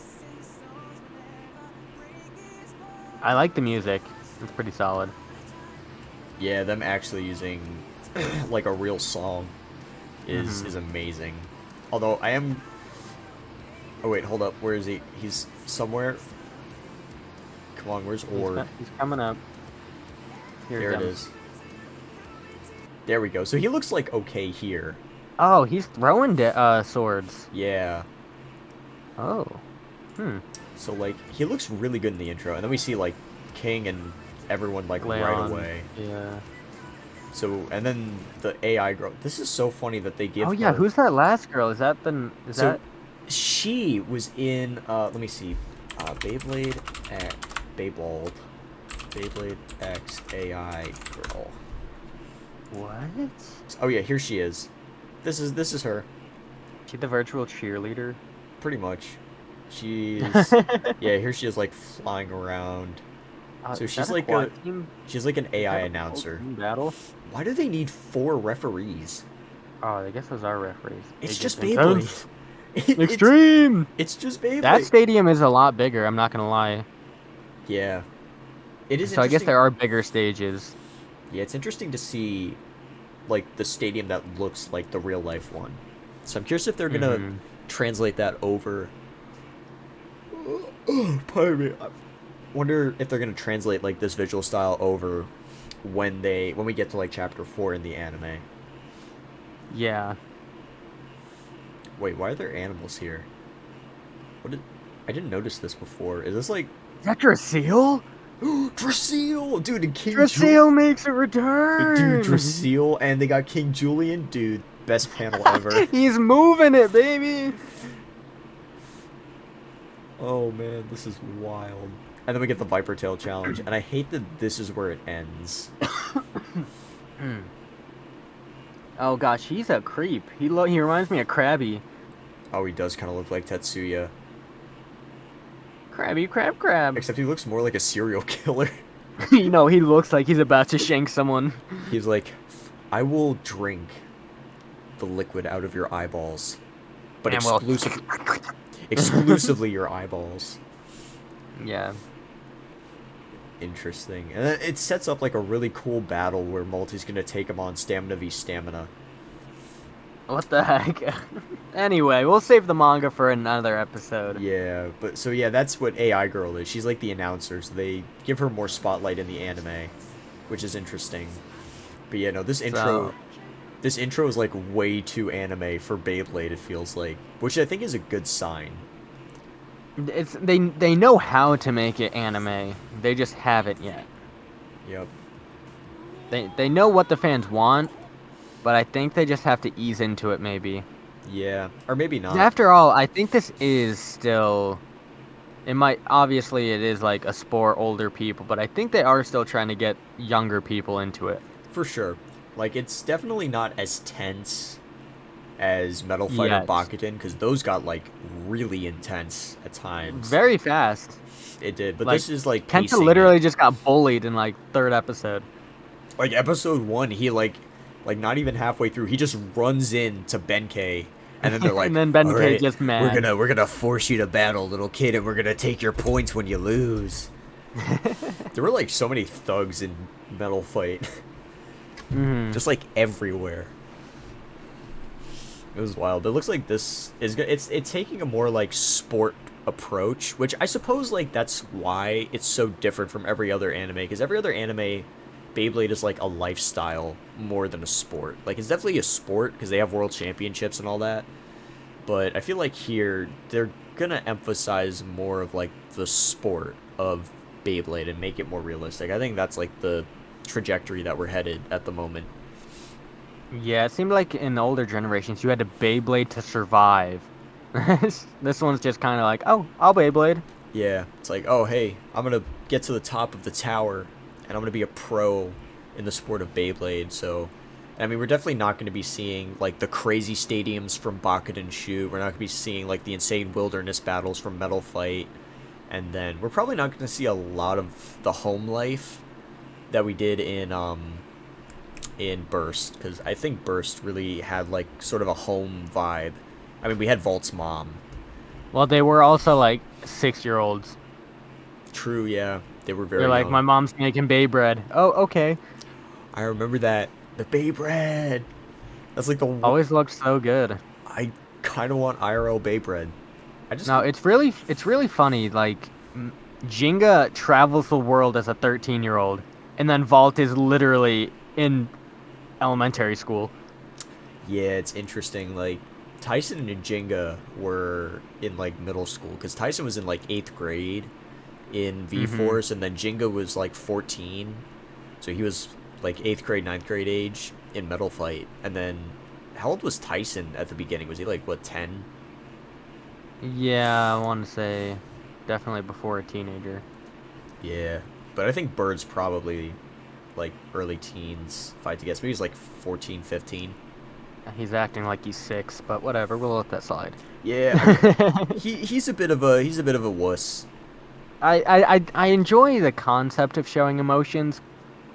I like the music. It's pretty solid. Yeah, them actually using like a real song is amazing. Although I am. Oh wait, hold up. Where is he? He's somewhere. Come on, where's Ord? He's coming up. Here it is. There we go. So he looks like okay here. Oh, he's throwing swords. Yeah. Oh. So like he looks really good in the intro, and then we see like King and everyone like Leon. right away. Yeah. So and then the AI girl. This is so funny that they give. Oh yeah, her... who's that last girl? Is that the? Is that? She was in. Let me see. Beyblade X. Beyblade X AI girl. What? Oh yeah, here she is. This is her. She the virtual cheerleader? Pretty much. She's yeah. Here she is like flying around. So she's like she's like an AI announcer. Battle. Why do they need 4 referees? Oh, I guess those are referees. It's just Beyblade. Extreme. It's just Beyblade. That stadium is a lot bigger. I'm not gonna lie. Yeah. It is. So I guess there are bigger stages. Yeah, it's interesting to see, like the stadium that looks like the real life one. So I'm curious if they're gonna translate that over. Oh, pardon me. I wonder if they're gonna translate like this visual style over when we get to like chapter 4 in the anime. Yeah. Wait, why are there animals here? I didn't notice this before. Is this like... Is that Drasil? Drasil! Dude, and King Drasil makes a return! Dude, Drasil, and they got King Julian. Dude, best panel ever. He's moving it, baby! Oh man, this is wild. And then we get the Viper Tail challenge, and I hate that this is where it ends. Oh gosh, he's a creep. He reminds me of Krabby. Oh, he does kind of look like Tetsuya. Krabby, crab. Except he looks more like a serial killer. You know, he looks like he's about to shank someone. He's like, I will drink the liquid out of your eyeballs, but exclusively your eyeballs. Yeah. Interesting. And then it sets up like a really cool battle where Multi's gonna take him on stamina v stamina. What the heck? Anyway, we'll save the manga for another episode. Yeah, but so yeah, that's what AI Girl is. She's like the announcer, so they give her more spotlight in the anime, which is interesting. But yeah, no, this intro is like way too anime for Beyblade, it feels like, which I think is a good sign. They know how to make it anime. They just haven't yet. Yep. They know what the fans want, but I think they just have to ease into it maybe. Yeah, or maybe not. After all, I think this is still... Obviously it is like a sport, older people, but I think they are still trying to get younger people into it. For sure. Like, it's definitely not as tense as Metal Fighter Bakugan, because those got, like, really intense at times. Very fast. It did, but like, this is, like, Kenta literally just got bullied in, like, 3rd episode. Like, episode 1, he, like, not even halfway through, he just runs in to Benkei, and then they're like, and then Benkei right, just mad. We're gonna force you to battle, little kid, and we're gonna take your points when you lose. There were, like, so many thugs in Metal Fight. Just, like, everywhere. It was wild. It looks like this is good. It's taking a more like sport approach, which I suppose like that's why it's so different from every other anime. Because every other anime, Beyblade is like a lifestyle more than a sport. Like it's definitely a sport because they have world championships and all that. But I feel like here they're gonna emphasize more of like the sport of Beyblade and make it more realistic. I think that's like the trajectory that we're headed at the moment. Yeah, it seemed like in the older generations you had to Beyblade to survive. This one's just kind of like, oh, I'll Beyblade. Yeah, it's like, oh hey, I'm gonna get to the top of the tower, and I'm gonna be a pro in the sport of Beyblade. So, I mean, we're definitely not gonna be seeing like the crazy stadiums from Bakuden Shoot. We're not gonna be seeing like the insane wilderness battles from Metal Fight, and then we're probably not gonna see a lot of the home life that we did in Burst, because I think Burst really had like sort of a home vibe. I mean, we had Volt's mom. Well, they were also like 6-year-olds. True, yeah, they were They're very like, young. my mom's making Beyblade. Oh, okay. I remember that the Beyblade. That's like Always looked so good. I kind of want IRL Beyblade. I just No, it's really funny. Like, Jenga travels the world as a 13-year-old, and then Vault is literally in elementary school. yeah, it's interesting. Like Tyson and Jenga were in like middle school because Tyson was in like 8th grade in V Mm-hmm. Force, and then Jenga was like 14, so he was like 8th grade, 9th grade age in Metal Fight. And then how old was Tyson at the beginning? Was he like what 10? Yeah, I want to say definitely before a teenager. Yeah, but I think Bird's probably like early teens, if I had to guess. Maybe he's like 14, 15. He's acting like he's 6, but whatever. We'll let that slide. Yeah, I mean, he's a bit of a wuss. I enjoy the concept of showing emotions,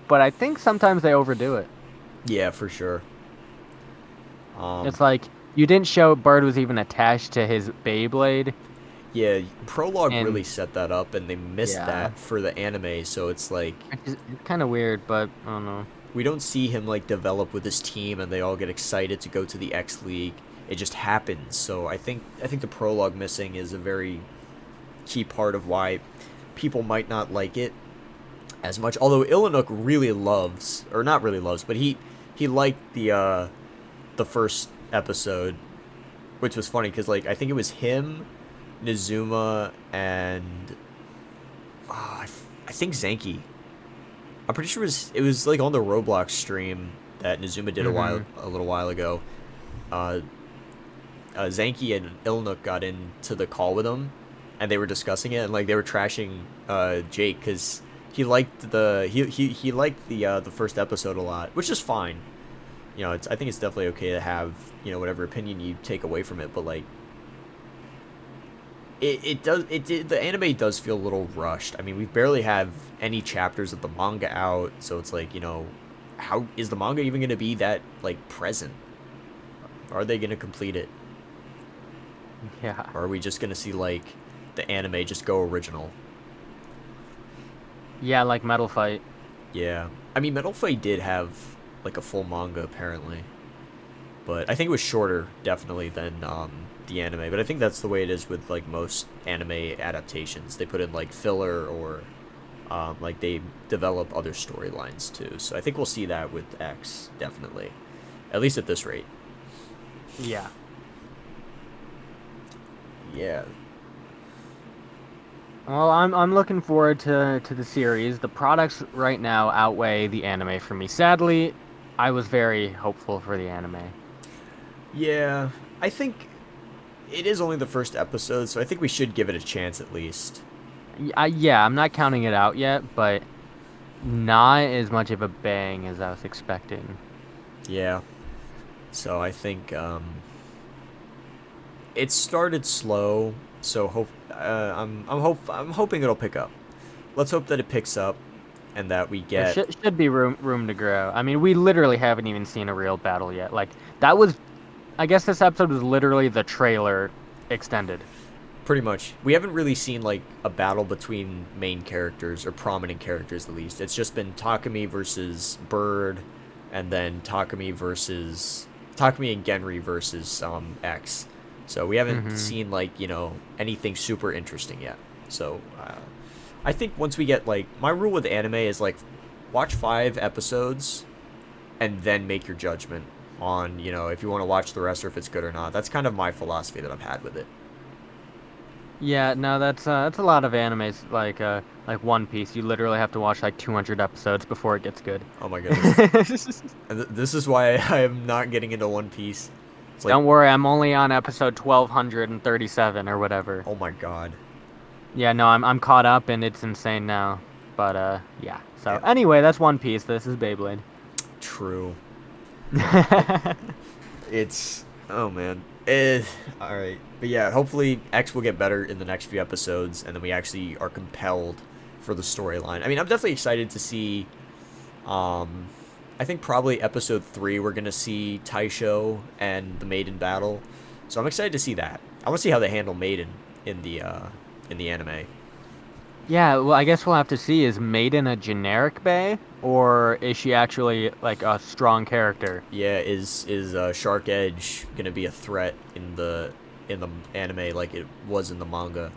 but I think sometimes they overdo it. Yeah, for sure. Um, It's like you didn't show Bird was even attached to his Beyblade, yeah, Prologue and really set that up, and they missed yeah, that for the anime. So it's like it's kind of weird, but I don't know. we don't see him like develop with his team, and they all get excited to go to the X League. It just happens. So I think the prologue missing is a very key part of why people might not like it as much. Although Illinuk really loves, or not really loves, but he liked the first episode, which was funny because like I think it was him, Nizuma, and I think Zanki. I'm pretty sure it was like on the Roblox stream that Nizuma did Hmm. a little while ago. Uh, Zanki and Ilnuk got into the call with him, and they were discussing it, and like they were trashing Jake because he liked the first episode a lot, which is fine. You know, I think it's definitely okay to have, whatever opinion you take away from it, but like the anime does feel a little rushed. I mean, we barely have any chapters of the manga out, so it's like, how is the manga even going to be that like present? Are they going to complete it? Yeah, Or are we just going to see like the anime just go original? yeah, like Metal Fight. Yeah. I mean, Metal Fight did have like a full manga apparently, but I think it was shorter definitely than the anime. But I think that's the way it is with like most anime adaptations. They put in like filler, or like they develop other storylines too. So I think we'll see that with X definitely, at least at this rate. Yeah. Yeah. Well, I'm looking forward to the series. The products right now outweigh the anime for me. Sadly, I was very hopeful for the anime. Yeah. I think it is only the first episode, so I think we should give it a chance at least. Yeah, I'm not counting it out yet, but not as much of a bang as I was expecting. Yeah. So I think it started slow, so I'm hoping it'll pick up. Let's hope that it picks up, and that we There get. should be room to grow. I mean, we literally haven't even seen a real battle yet. Like that was, I guess this episode was literally the trailer extended. Pretty much. We haven't really seen like a battle between main characters or prominent characters at least. It's just been Takumi versus Bird, and then Takumi and Genri versus X. So we haven't Hmm. seen like, anything super interesting yet. So I think once we get like, my rule with anime is like watch 5 episodes and then make your judgment on, if you want to watch the rest or if it's good or not. That's kind of my philosophy that I've had with it. Yeah, no, that's a lot of animes like One Piece. You literally have to watch like 200 episodes before it gets good. Oh my goodness. And this is why I am not getting into One Piece. It's like, Don't worry, I'm only on episode 1237 or whatever. oh my god. Yeah, no, I'm caught up and it's insane now. But yeah. So Yeah, anyway, that's One Piece. This is Beyblade. true. It's, oh man. All right. But yeah, hopefully X will get better in the next few episodes, and then we actually are compelled for the storyline. I mean, I'm definitely excited to see. I think probably episode 3 we're gonna see Taisho and the Maiden battle, so I'm excited to see that. I want to see how they handle Maiden in the anime. Yeah, well, I guess we'll have to see. Is Maiden a generic Bay, or is she actually like a strong character? Yeah, is Shark Edge gonna be a threat in the anime like it was in the manga?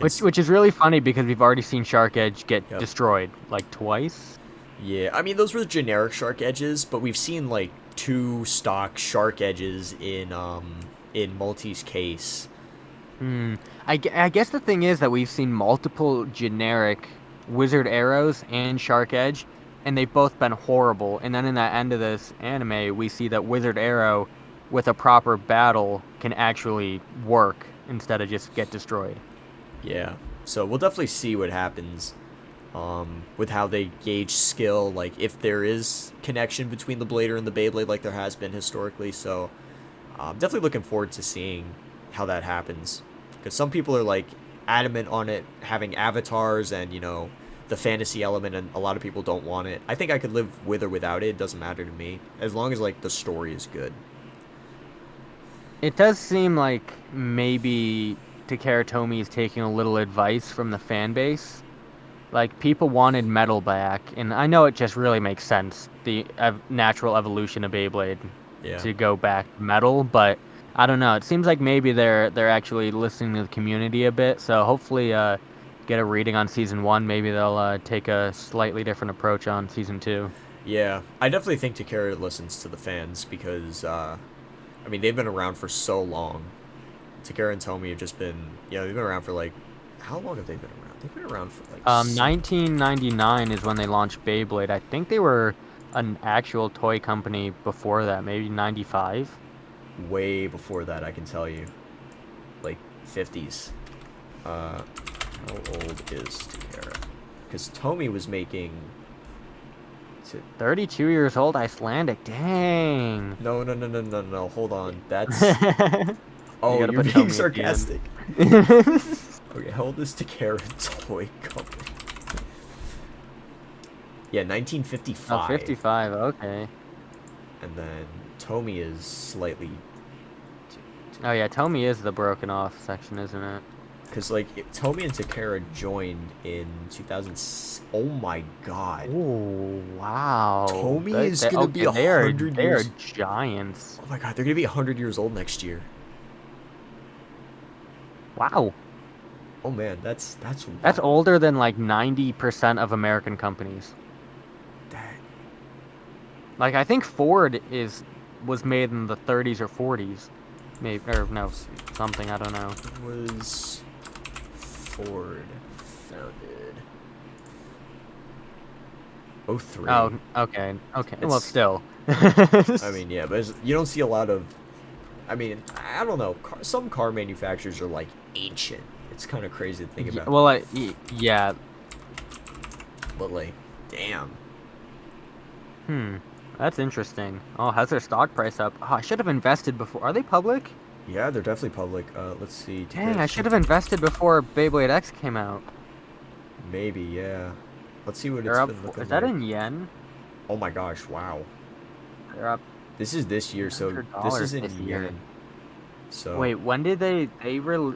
Which is really funny because we've already seen Shark Edge get Yep. destroyed like twice. Yeah, I mean those were generic Shark Edges, but we've seen like 2 stock Shark Edges in Maltese case. I guess the thing is that we've seen multiple generic Wizard Arrows and Shark Edge, and they've both been horrible. And then in that end of this anime, we see that Wizard Arrow, with a proper battle, can actually work instead of just get destroyed. Yeah, so we'll definitely see what happens with how they gauge skill, like if there is connection between the Blader and the Beyblade like there has been historically. So I'm definitely looking forward to seeing how that happens. Because some people are like adamant on it having avatars and, you know, the fantasy element, and a lot of people don't want it. I think I could live with or without it. It doesn't matter to me. As long as, like, the story is good. It does seem like maybe Takara Tomy is taking a little advice from the fan base. Like, people wanted metal back, and I know it just really makes sense, the natural evolution of Beyblade Yeah. to go back to metal, but I don't know. It seems like maybe they're actually listening to the community a bit, so hopefully get a reading on Season 1. Maybe they'll take a slightly different approach on Season 2. Yeah, I definitely think Takara listens to the fans because, I mean, they've been around for so long. Takara and Tomy have just been, they've been around for, like, how long have they been around? They've been around for, like... 1999 is when they launched Beyblade. I think they were an actual toy company before that, maybe 95. Way before that, I can tell you. Like, 50s. How old is Takara? Because Tomy was making... 32 years old, Icelandic. Dang. No. Hold on. That's... Oh, gotta you're put being Tomy sarcastic. Okay, how old is Takara Toy Company? Yeah, 1955. Oh, 55, okay. And then Tomy is slightly... Oh yeah, Tomy is the broken off section, isn't it? Because, like, Tomy and Takara joined in 2000... Oh my god. Oh, wow. Tomy is going to be 100 They years... are giants. Oh my god, they're going to be 100 years old next year. Wow. Oh man, that's That's older than like 90% of American companies. That, Like I think Ford was made in the 30s or 40s. Maybe or no, something, I don't know. was Ford founded? 03. Oh, okay. Well, still. I mean, yeah, but you don't see a lot of... I mean, I don't know. Some car manufacturers are, like, ancient. It's kind of crazy to think about. Well, yeah. But, like, damn. That's interesting. Oh, how's their stock price up? Oh, I should have invested before. Are they public? Yeah, they're definitely public. Let's see. Dang, I should have invested before Beyblade X came out. Maybe, yeah. Let's see what They're it's up. been looking Is that like. in yen? Oh my gosh, wow. They're up. This is this year, so this is in this year. yen. So Wait, when did they were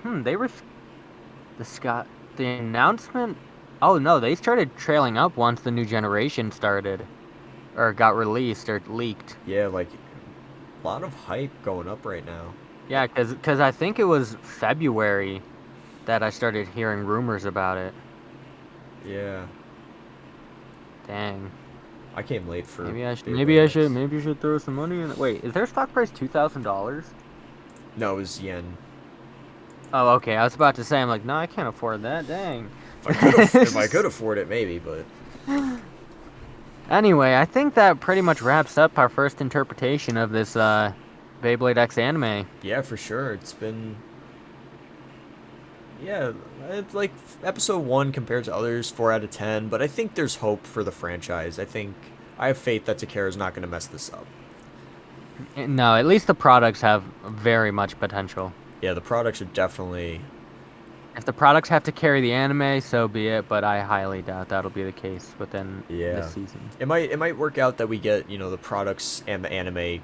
the announcement? Oh no, they started trailing up once the new generation started, or got released or leaked. yeah, like a lot of hype going up right now. Yeah, cause I think it was February that I started hearing rumors about it. Yeah, Dang. I came late for. Maybe I Beyblade X. should throw some money in. Wait, is their stock price $2,000? No, it was yen. Oh, okay. I was about to say, I'm like, no, I can't afford that. Dang. If I could afford it, maybe, but Anyway, I think that pretty much wraps up our first interpretation of this Beyblade X anime. Yeah, for sure. It's been yeah, like episode 1 compared to others, 4 out of 10, but I think there's hope for the franchise. I have faith that Takara's not going to mess this up. No, at least the products have very much potential. Yeah, the products are definitely. If the products have to carry the anime, so be it, but I highly doubt that'll be the case within this Yeah. season. It might work out that we get, the products and the anime,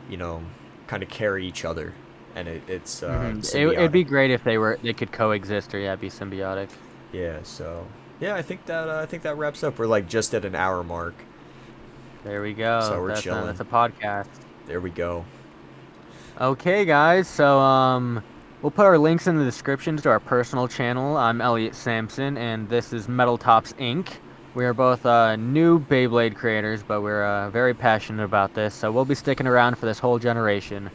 kind of carry each other, and it's It'd be symbiotic. great if they could coexist or be symbiotic. Yeah, so yeah, I think that wraps up. We're like just at an hour mark, There we so go. we're chilling. That's a podcast. There we go. Okay, guys. So we'll put our links in the descriptions to our personal channel. I'm Elliot Sampson, and this is Metal Tops Inc. We are both new Beyblade creators, but we're very passionate about this, so we'll be sticking around for this whole generation.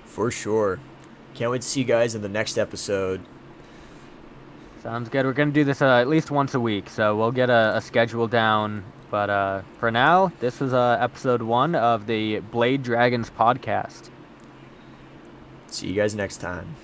For sure. Can't wait to see you guys in the next episode. Sounds good. We're gonna do this at least once a week, so we'll get a schedule down. But for now, this was episode 1 of the Blade Dragons podcast. See you guys next time.